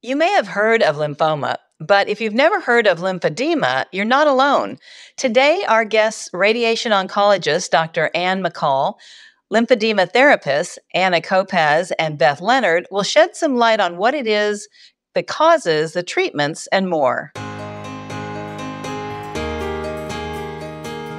You may have heard of lymphoma, but if you've never heard of lymphedema, you're not alone. Today, our guests, radiation oncologist Dr. McCall, lymphedema therapist Anna Kopacz, and Beth Leonard will shed some light on what it is, the causes, the treatments, and more.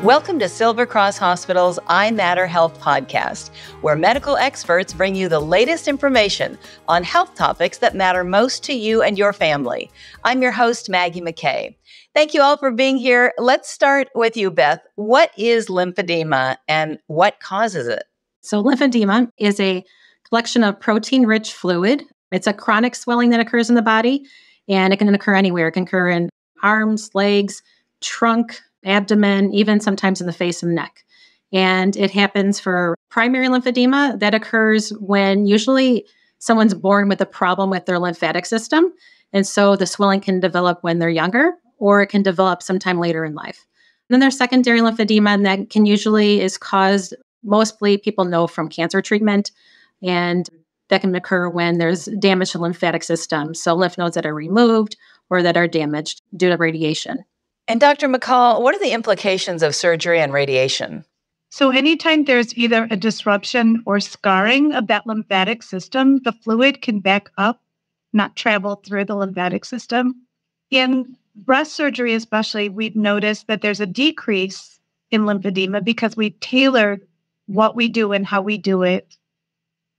Welcome to Silver Cross Hospital's iMatter Health Podcast, where medical experts bring you the latest information on health topics that matter most to you and your family. I'm your host, Maggie McKay. Thank you all for being here. Let's start with you, Beth. What is lymphedema and what causes it? So lymphedema is a collection of protein-rich fluid. It's a chronic swelling that occurs in the body, and it can occur anywhere. It can occur in arms, legs, trunk, abdomen, even sometimes in the face and neck. And it happens for primary lymphedema that occurs when usually someone's born with a problem with their lymphatic system. And so the swelling can develop when they're younger, or it can develop sometime later in life. And then there's secondary lymphedema, and that can usually is caused, mostly people know from cancer treatment. And that can occur when there's damage to lymphatic system. So lymph nodes that are removed or that are damaged due to radiation. And Dr. McCall, what are the implications of surgery and radiation? So anytime there's either a disruption or scarring of that lymphatic system, the fluid can back up, not travel through the lymphatic system. In breast surgery especially, we've noticed that there's a decrease in lymphedema because we tailor what we do and how we do it.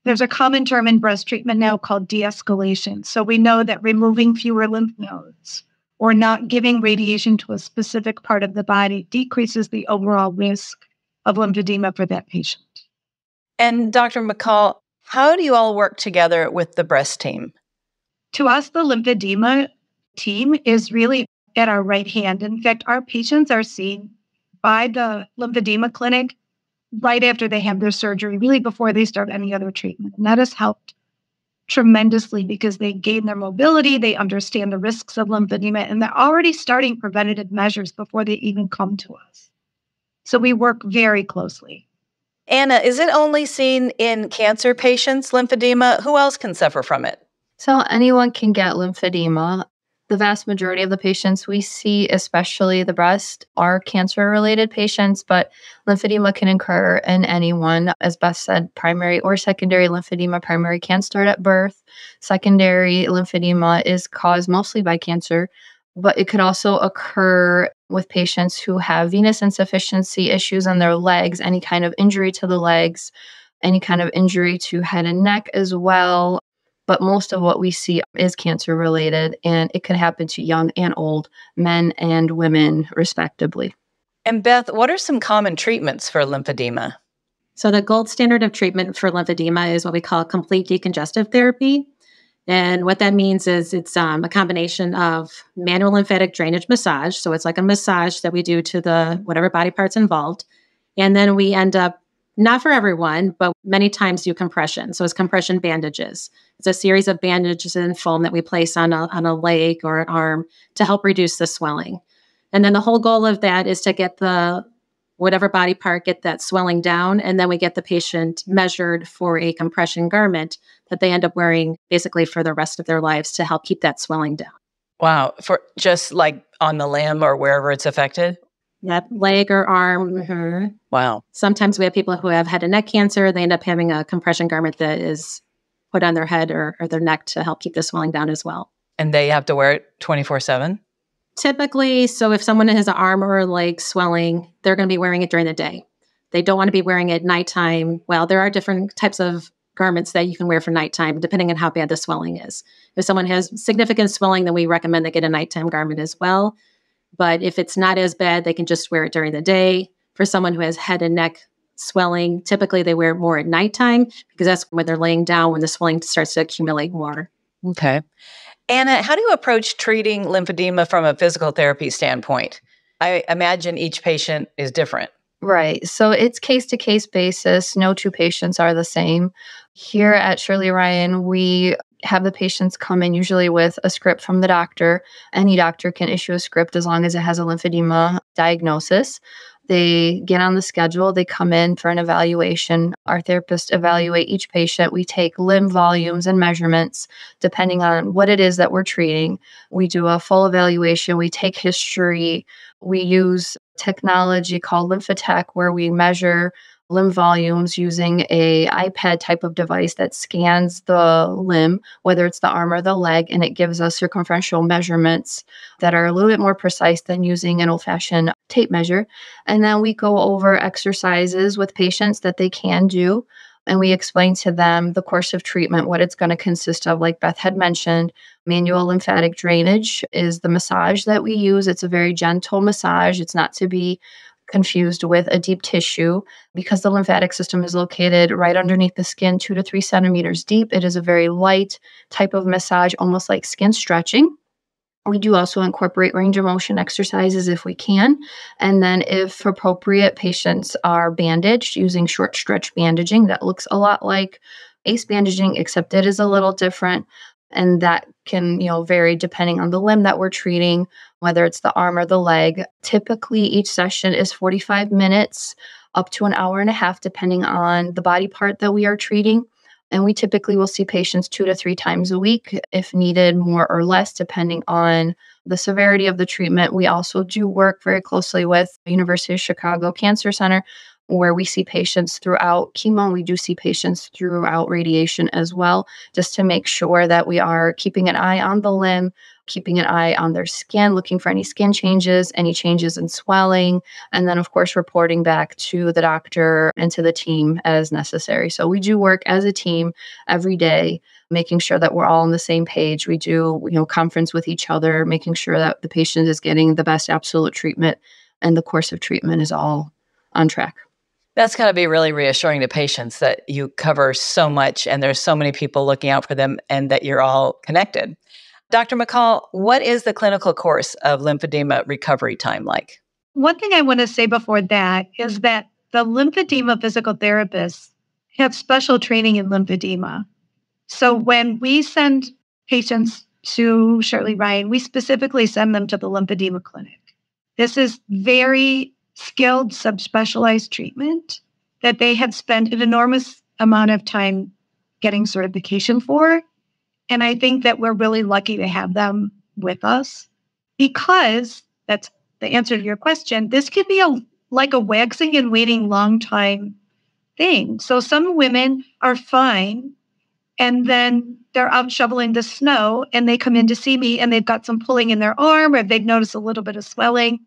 There's a common term in breast treatment now called de-escalation. So we know that removing fewer lymph nodes or not giving radiation to a specific part of the body decreases the overall risk of lymphedema for that patient. And Dr. McCall, how do you all work together with the breast team? To us, the lymphedema team is really at our right hand. In fact, our patients are seen by the lymphedema clinic right after they have their surgery, really before they start any other treatment. And that has helped tremendously because they gain their mobility, they understand the risks of lymphedema, and they're already starting preventative measures before they even come to us. So we work very closely. Anna, is it only seen in cancer patients, lymphedema? Who else can suffer from it? So anyone can get lymphedema. The vast majority of the patients we see, especially the breast, are cancer-related patients, but lymphedema can occur in anyone. As Beth said, primary or secondary lymphedema. Primary can start at birth. Secondary lymphedema is caused mostly by cancer, but it could also occur with patients who have venous insufficiency issues on their legs, any kind of injury to the legs, any kind of injury to head and neck as well. But most of what we see is cancer-related, and it can happen to young and old, men and women, respectively. And Beth, what are some common treatments for lymphedema? So the gold standard of treatment for lymphedema is what we call complete decongestive therapy. And what that means is it's a combination of manual lymphatic drainage massage. So it's like a massage that we do to the whatever body parts involved. And then we end up, not for everyone, but many times do compression. So it's compression bandages. It's a series of bandages and foam that we place on a leg or an arm to help reduce the swelling. And then the whole goal of that is to get the whatever body part, get that swelling down, and then we get the patient measured for a compression garment that they end up wearing basically for the rest of their lives to help keep that swelling down. Wow, for just like on the limb or wherever it's affected? Yep, leg or arm. Mm-hmm. Wow. Sometimes we have people who have head and neck cancer. They end up having a compression garment that is put on their head or their neck to help keep the swelling down as well. And they have to wear it 24/7? Typically, so if someone has an arm or a leg swelling, they're going to be wearing it during the day. They don't want to be wearing it at nighttime. Well, there are different types of garments that you can wear for nighttime, depending on how bad the swelling is. If someone has significant swelling, then we recommend they get a nighttime garment as well. But if it's not as bad, they can just wear it during the day. For someone who has head and neck swelling, typically they wear it more at nighttime because that's when they're laying down, when the swelling starts to accumulate more. Okay. Anna, how do you approach treating lymphedema from a physical therapy standpoint? I imagine each patient is different. Right. So it's case-to-case basis. No two patients are the same. Here at Shirley Ryan, we have the patients come in usually with a script from the doctor. Any doctor can issue a script as long as it has a lymphedema diagnosis. They get on the schedule. They come in for an evaluation. Our therapists evaluate each patient. We take limb volumes and measurements depending on what it is that we're treating. We do a full evaluation. We take history. We use technology called Lymphetech, where we measure limb volumes using a iPad type of device that scans the limb, whether it's the arm or the leg, and it gives us circumferential measurements that are a little bit more precise than using an old-fashioned tape measure. And then we go over exercises with patients that they can do, and we explain to them the course of treatment, what it's going to consist of. Like Beth had mentioned, manual lymphatic drainage is the massage that we use. It's a very gentle massage. It's not to be confused with a deep tissue because the lymphatic system is located right underneath the skin, 2 to 3 centimeters deep. It is a very light type of massage, almost like skin stretching. We do also incorporate range of motion exercises if we can. And then if appropriate, patients are bandaged using short stretch bandaging. That looks a lot like ACE bandaging, except it is a little different. And that can, vary depending on the limb that we're treating, whether it's the arm or the leg. Typically, each session is 45 minutes up to an hour and a half, depending on the body part that we are treating. And we typically will see patients 2 to 3 times a week, if needed, more or less, depending on the severity of the treatment. We also do work very closely with University of Chicago Cancer Center, where we see patients throughout chemo. We do see patients throughout radiation as well, just to make sure that we are keeping an eye on the limb, keeping an eye on their skin, looking for any skin changes, any changes in swelling, and then, of course, reporting back to the doctor and to the team as necessary. So we do work as a team every day, making sure that we're all on the same page. We do, conference with each other, making sure that the patient is getting the best absolute treatment and the course of treatment is all on track. That's got to be really reassuring to patients that you cover so much and there's so many people looking out for them and that you're all connected. Dr. McCall, what is the clinical course of lymphedema recovery time like? One thing I want to say before that is that the lymphedema physical therapists have special training in lymphedema. So when we send patients to Shirley Ryan, we specifically send them to the lymphedema clinic. This is very skilled, subspecialized treatment that they have spent an enormous amount of time getting certification for. And I think that we're really lucky to have them with us because that's the answer to your question. This could be like a waxing and waiting long time thing. So some women are fine and then they're out shoveling the snow and they come in to see me and they've got some pulling in their arm or they've noticed a little bit of swelling.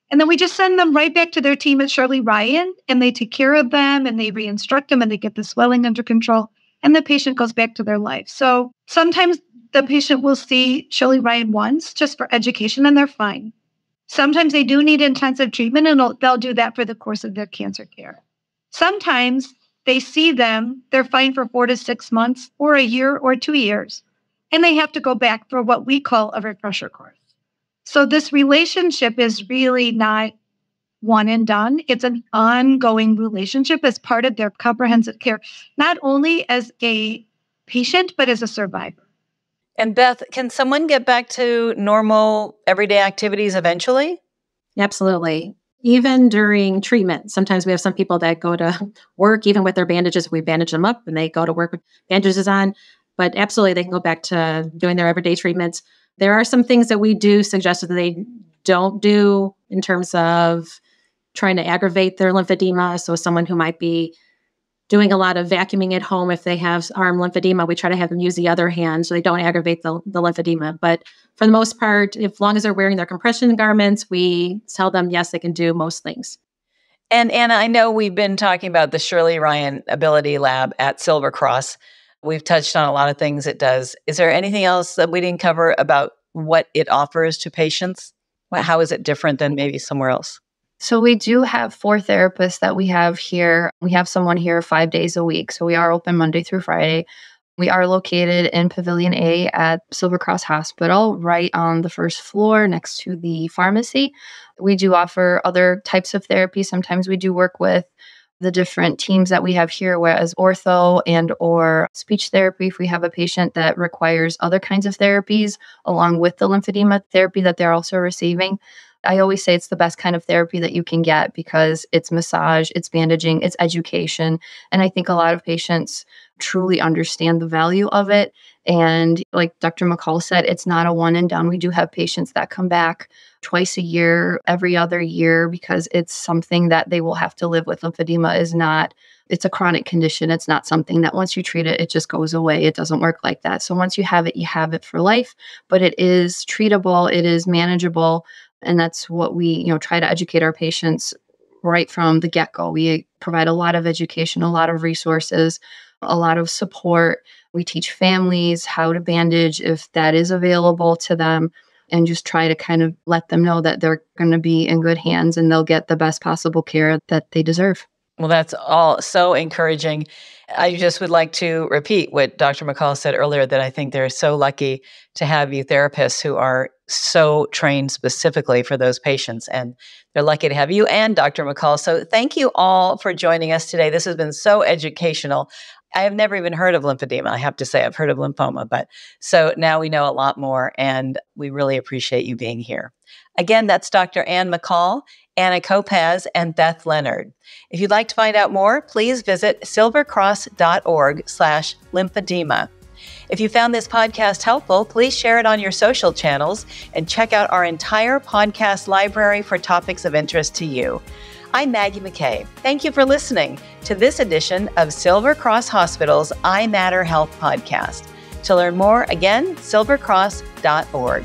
And then we just send them right back to their team at Shirley Ryan and they take care of them and they re-instruct them and they get the swelling under control and the patient goes back to their life. So sometimes the patient will see Shirley Ryan once just for education and they're fine. Sometimes they do need intensive treatment and they'll do that for the course of their cancer care. Sometimes they see them, they're fine for 4 to 6 months or a year or 2 years, and they have to go back for what we call a refresher course. So this relationship is really not one and done. It's an ongoing relationship as part of their comprehensive care, not only as a patient, but as a survivor. And Beth, can someone get back to normal everyday activities eventually? Absolutely. Even during treatment, sometimes we have some people that go to work, even with their bandages, we bandage them up and they go to work with bandages on. But absolutely, they can go back to doing their everyday treatments. There are some things that we do suggest that they don't do in terms of trying to aggravate their lymphedema. So someone who might be doing a lot of vacuuming at home, if they have arm lymphedema, we try to have them use the other hand so they don't aggravate the lymphedema. But for the most part, as long as they're wearing their compression garments, we tell them, yes, they can do most things. And Anna, I know we've been talking about the Shirley Ryan Ability Lab at Silver Cross. We've touched on a lot of things it does. Is there anything else that we didn't cover about what it offers to patients? How is it different than maybe somewhere else? So we do have 4 therapists that we have here. We have someone here 5 days a week. So we are open Monday through Friday. We are located in Pavilion A at Silver Cross Hospital, right on the first floor next to the pharmacy. We do offer other types of therapy. Sometimes we do work with the different teams that we have here, whereas ortho and or speech therapy, if we have a patient that requires other kinds of therapies along with the lymphedema therapy that they're also receiving. I always say it's the best kind of therapy that you can get because it's massage, it's bandaging, it's education. And I think a lot of patients truly understand the value of it. And like Dr. McCall said, it's not a one and done. We do have patients that come back twice a year, every other year, because it's something that they will have to live with. Lymphedema is not, it's a chronic condition. It's not something that once you treat it, it just goes away. It doesn't work like that. So once you have it, you have it for life, but it is treatable, it is manageable. And that's what we, try to educate our patients right from the get-go. We provide a lot of education, a lot of resources, a lot of support. We teach families how to bandage if that is available to them, and just try to kind of let them know that they're going to be in good hands and they'll get the best possible care that they deserve. Well, that's all so encouraging. I just would like to repeat what Dr. McCall said earlier, that I think they're so lucky to have you therapists who are so trained specifically for those patients. And they're lucky to have you and Dr. McCall. So thank you all for joining us today. This has been so educational. I have never even heard of lymphedema. I have to say, I've heard of lymphoma, but so now we know a lot more, and we really appreciate you being here. Again, that's Dr. Ann McCall, Anna Kopacz, and Beth Leonard. If you'd like to find out more, please visit silvercross.org/lymphedema. If you found this podcast helpful, please share it on your social channels and check out our entire podcast library for topics of interest to you. I'm Maggie McKay. Thank you for listening to this edition of Silver Cross Hospital's iMatter Health Podcast. To learn more, again, silvercross.org.